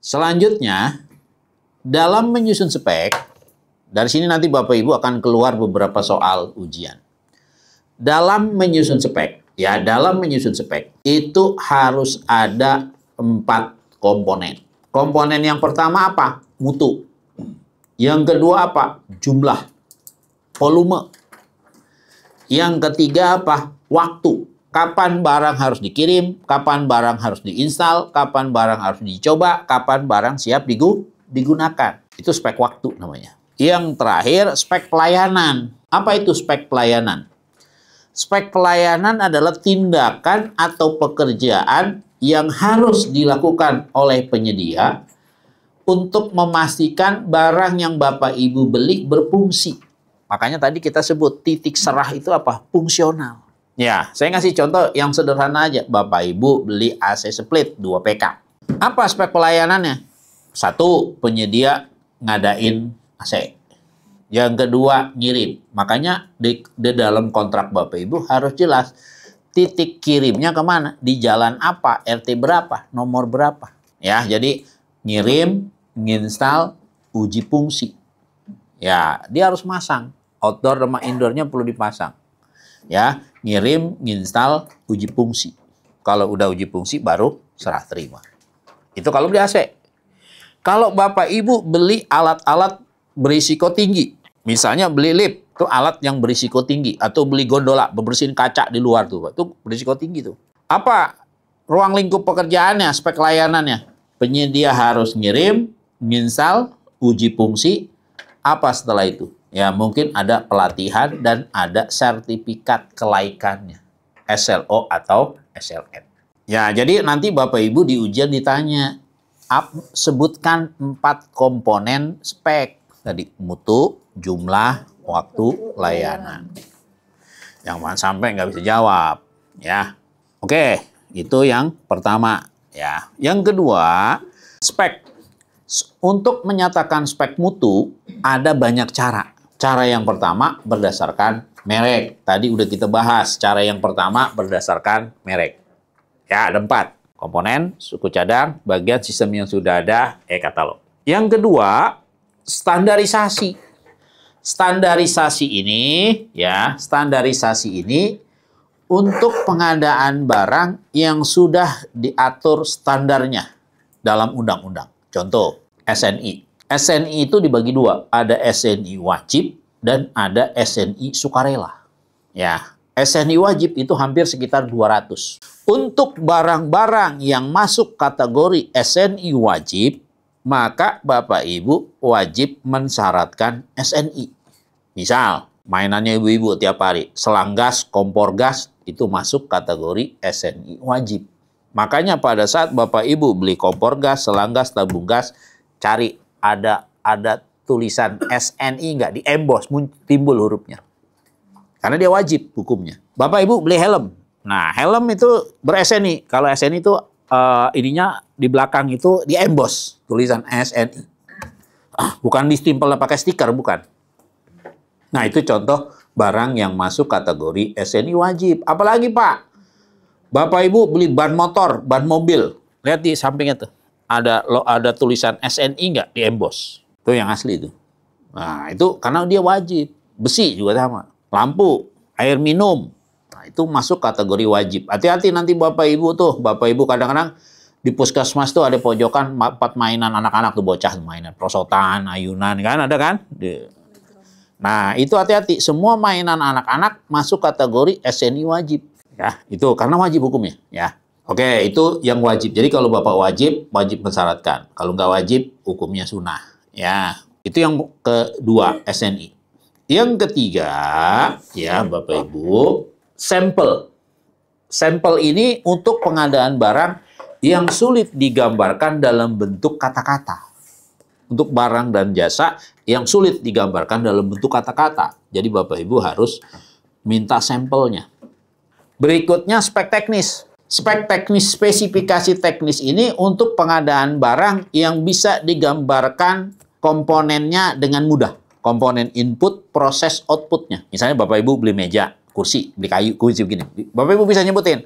Selanjutnya, dalam menyusun spek, dari sini nanti Bapak Ibu akan keluar beberapa soal ujian. Dalam menyusun spek, dalam menyusun spek, itu harus ada 4 komponen. Komponen yang pertama apa? Mutu. Yang kedua apa? Jumlah. Volume. Yang ketiga apa? Waktu. Kapan barang harus dikirim, kapan barang harus diinstal, kapan barang harus dicoba, kapan barang siap digunakan. Itu spek waktu namanya. Yang terakhir, spek pelayanan. Apa itu spek pelayanan? Spek pelayanan adalah tindakan atau pekerjaan yang harus dilakukan oleh penyedia untuk memastikan barang yang Bapak Ibu beli berfungsi. Makanya tadi kita sebut titik serah itu apa? Fungsional. Ya, saya ngasih contoh yang sederhana aja. Bapak Ibu beli AC split 2 PK. Apa spek pelayanannya? 1, penyedia ngadain AC. Yang kedua, ngirim. Makanya di dalam kontrak Bapak Ibu harus jelas titik kirimnya kemana, di jalan apa, RT berapa, nomor berapa. Ya, jadi ngirim, nginstal, uji fungsi. Ya, dia harus masang. Outdoor sama indoornya perlu dipasang. Ya, ngirim, nginstal, uji fungsi. Kalau udah uji fungsi baru serah terima. Itu kalau beli AC. Kalau Bapak Ibu beli alat-alat berisiko tinggi, misalnya beli lift, itu alat yang berisiko tinggi, atau beli gondola, bersihin kaca di luar tuh, itu berisiko tinggi tuh. Apa ruang lingkup pekerjaannya, spek layanannya? Penyedia harus ngirim, nginstal, uji fungsi. Apa setelah itu? Ya, mungkin ada pelatihan dan ada sertifikat kelaikannya. SLO atau SLN. Ya, jadi nanti Bapak Ibu di ujian ditanya, sebutkan 4 komponen spek. Tadi mutu, jumlah, waktu, layanan. Yang mana sampai nggak bisa jawab. Ya, oke, itu yang pertama. Ya, yang kedua, spek. Untuk menyatakan spek mutu, ada banyak cara. Cara yang pertama berdasarkan merek. Tadi udah kita bahas. Cara yang pertama berdasarkan merek. Ya, ada 4. Komponen, suku cadang, bagian sistem yang sudah ada, e-katalog. Yang kedua, standarisasi. Standarisasi ini untuk pengadaan barang yang sudah diatur standarnya dalam undang-undang. Contoh, SNI. SNI itu dibagi 2. Ada SNI wajib dan ada SNI sukarela. Ya, SNI wajib itu hampir sekitar 200. Untuk barang-barang yang masuk kategori SNI wajib, maka Bapak Ibu wajib mensyaratkan SNI. Misal, mainannya ibu-ibu tiap hari, selang gas, kompor gas, itu masuk kategori SNI wajib. Makanya pada saat Bapak Ibu beli kompor gas, selang gas, tabung gas, cari ada tulisan SNI nggak, di emboss, timbul hurufnya. Karena dia wajib hukumnya. Bapak Ibu beli helm. Nah, helm itu ber-SNI. Kalau SNI itu ininya di belakang itu di emboss tulisan SNI. Bukan distempel pakai stiker, bukan. Nah, itu contoh barang yang masuk kategori SNI wajib. Apalagi, Pak? Bapak Ibu beli ban motor, ban mobil. Lihat di sampingnya tuh. Ada tulisan SNI nggak di emboss? Itu yang asli itu. Nah, itu karena dia wajib. Besi juga sama. Lampu, air minum. Nah, itu masuk kategori wajib. Hati-hati nanti Bapak Ibu tuh. Bapak Ibu kadang-kadang di puskesmas tuh ada pojokan 4 mainan anak-anak tuh, bocah mainan prosotan, ayunan, kan ada kan? Nah, itu hati-hati. Semua mainan anak-anak masuk kategori SNI wajib. Ya, itu karena wajib hukumnya. Ya. Oke, itu yang wajib. Jadi kalau Bapak wajib mensyaratkan. Kalau nggak wajib, hukumnya sunnah. Ya, itu yang kedua, SNI. Yang ketiga, ya Bapak Ibu, sampel. Sampel ini untuk pengadaan barang yang sulit digambarkan dalam bentuk kata-kata. Untuk barang dan jasa yang sulit digambarkan dalam bentuk kata-kata. Jadi Bapak Ibu harus minta sampelnya. Berikutnya spek teknis. Spek teknis, spesifikasi teknis ini untuk pengadaan barang yang bisa digambarkan komponennya dengan mudah. Komponen input, proses outputnya. Misalnya Bapak Ibu beli meja, kursi, beli kayu, kunci begini. Bapak Ibu bisa nyebutin.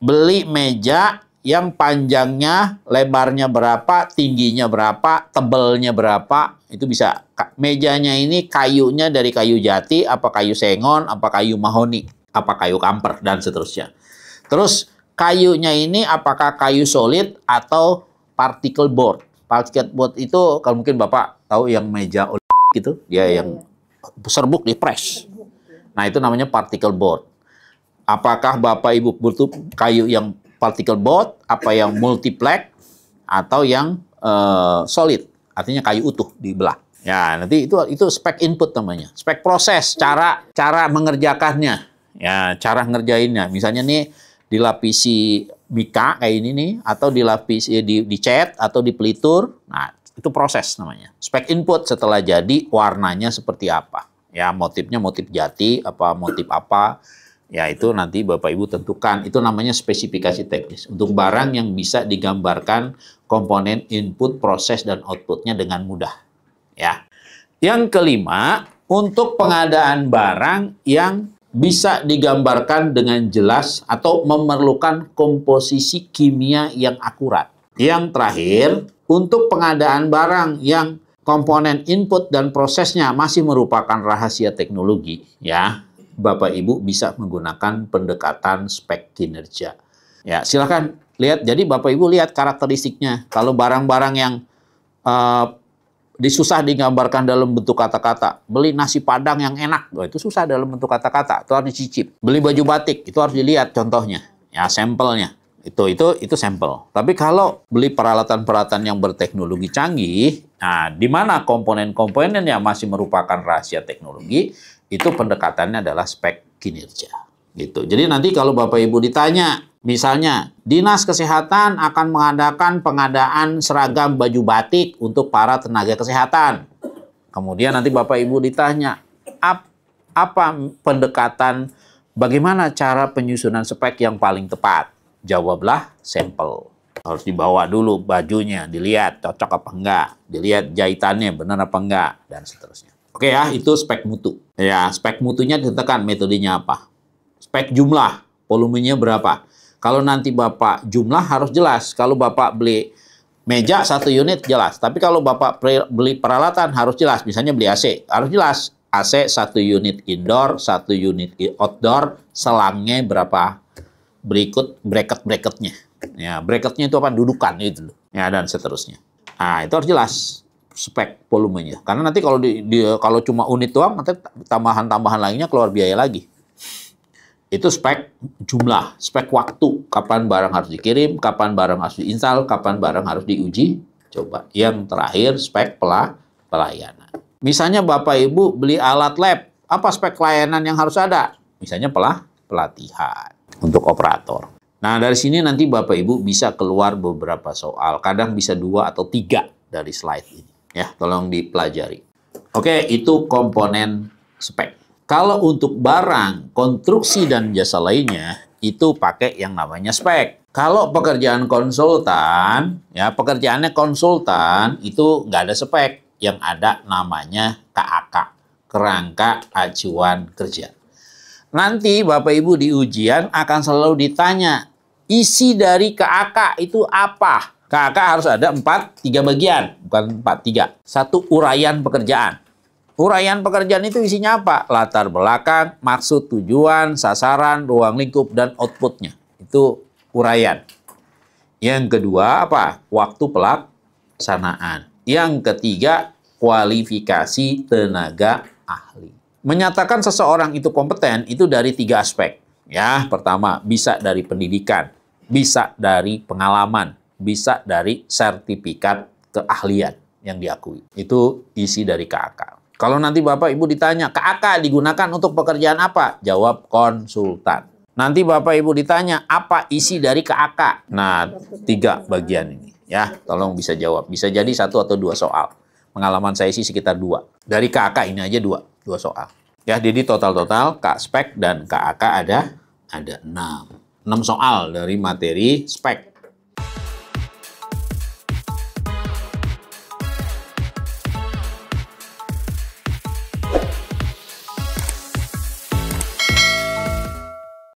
Beli meja yang panjangnya, lebarnya berapa, tingginya berapa, tebelnya berapa, itu bisa. Mejanya ini kayunya dari kayu jati, apa kayu sengon, apa kayu mahoni, apa kayu kamper, dan seterusnya. Terus kayunya ini apakah kayu solid atau particle board. Particle board itu kalau mungkin Bapak tahu yang meja gitu, dia yang serbuk di press. Nah, itu namanya particle board. Apakah Bapak Ibu butuh kayu yang particle board, apa yang multiplex, atau yang solid, artinya kayu utuh dibelah. Ya, nanti itu spek input namanya. Spek proses, cara mengerjakannya. Ya, cara ngerjainnya. Misalnya nih dilapisi mika kayak ini nih, atau dilapisi dicat atau dipelitur. Nah, itu proses namanya. Spek input setelah jadi warnanya seperti apa. Ya, motifnya motif jati, apa motif apa. Ya, itu nanti Bapak Ibu tentukan. Itu namanya spesifikasi teknis. Untuk barang yang bisa digambarkan komponen input, proses, dan outputnya dengan mudah. Ya. Yang kelima, untuk pengadaan barang yang bisa digambarkan dengan jelas atau memerlukan komposisi kimia yang akurat. Yang terakhir, untuk pengadaan barang yang komponen input dan prosesnya masih merupakan rahasia teknologi, ya, Bapak Ibu bisa menggunakan pendekatan spek kinerja. Ya, silakan lihat. Jadi Bapak Ibu lihat karakteristiknya. Kalau barang-barang yang susah digambarkan dalam bentuk kata-kata, beli nasi padang yang enak, itu susah dalam bentuk kata-kata, itu harus dicicip. Beli baju batik, itu harus dilihat contohnya, ya sampelnya. Itu sampel. Tapi kalau beli peralatan-peralatan yang berteknologi canggih, nah di mana komponen-komponen yang masih merupakan rahasia teknologi, itu pendekatannya adalah spek kinerja. Gitu. Jadi nanti kalau Bapak Ibu ditanya, misalnya Dinas Kesehatan akan mengadakan pengadaan seragam baju batik untuk para tenaga kesehatan. Kemudian nanti Bapak Ibu ditanya, apa pendekatan, bagaimana cara penyusunan spek yang paling tepat? Jawablah sampel. Harus dibawa dulu bajunya, dilihat cocok apa enggak, dilihat jahitannya benar apa enggak, dan seterusnya. Oke ya, itu spek mutu. Ya, spek mutunya ditentukan metodenya apa. Spek jumlah, volumenya berapa. Kalau nanti Bapak jumlah harus jelas. Kalau Bapak beli meja 1 unit jelas. Tapi kalau Bapak beli peralatan harus jelas. Misalnya beli AC, harus jelas. AC 1 unit indoor, 1 unit outdoor, selangnya berapa. Berikut bracket-bracketnya. Ya, bracketnya itu apa? Dudukan itu. Ya, dan seterusnya. Nah, itu harus jelas spek volumenya. Karena nanti kalau kalau cuma unit doang, nanti tambahan-tambahan lainnya keluar biaya lagi. Itu spek jumlah, spek waktu, kapan barang harus dikirim, kapan barang harus diinstal, kapan barang harus diuji coba. Yang terakhir spek pelayanan. Misalnya Bapak Ibu beli alat lab, apa spek pelayanan yang harus ada? Misalnya pelatihan untuk operator. Nah, dari sini nanti Bapak Ibu bisa keluar beberapa soal. Kadang bisa 2 atau 3 dari slide ini. Ya, tolong dipelajari. Oke, itu komponen spek. Kalau untuk barang, konstruksi, dan jasa lainnya, itu pakai yang namanya spek. Kalau pekerjaan konsultan, ya pekerjaannya konsultan, itu nggak ada spek. Yang ada namanya KAK, Kerangka Acuan Kerja. Nanti Bapak Ibu di ujian akan selalu ditanya, isi dari KAK itu apa? KAK harus ada 3 bagian, bukan 3. 1, uraian pekerjaan. Uraian pekerjaan itu isinya apa? Latar belakang, maksud, tujuan, sasaran, ruang lingkup, dan outputnya. Itu uraian. Yang kedua apa? Waktu pelaksanaan. Yang ketiga, kualifikasi tenaga ahli. Menyatakan seseorang itu kompeten itu dari 3 aspek. Ya, pertama, bisa dari pendidikan, bisa dari pengalaman, bisa dari sertifikat keahlian yang diakui. Itu isi dari KAK. Kalau nanti Bapak Ibu ditanya, KAK digunakan untuk pekerjaan apa? Jawab konsultan. Nanti Bapak Ibu ditanya, apa isi dari KAK? Nah, 3 bagian ini. Ya, tolong bisa jawab. Bisa jadi 1 atau 2 soal. Pengalaman saya sih sekitar 2. Dari KAK ini aja 2 soal. Ya, jadi total KAK spek dan KAK ada 6. 6 soal dari materi spek.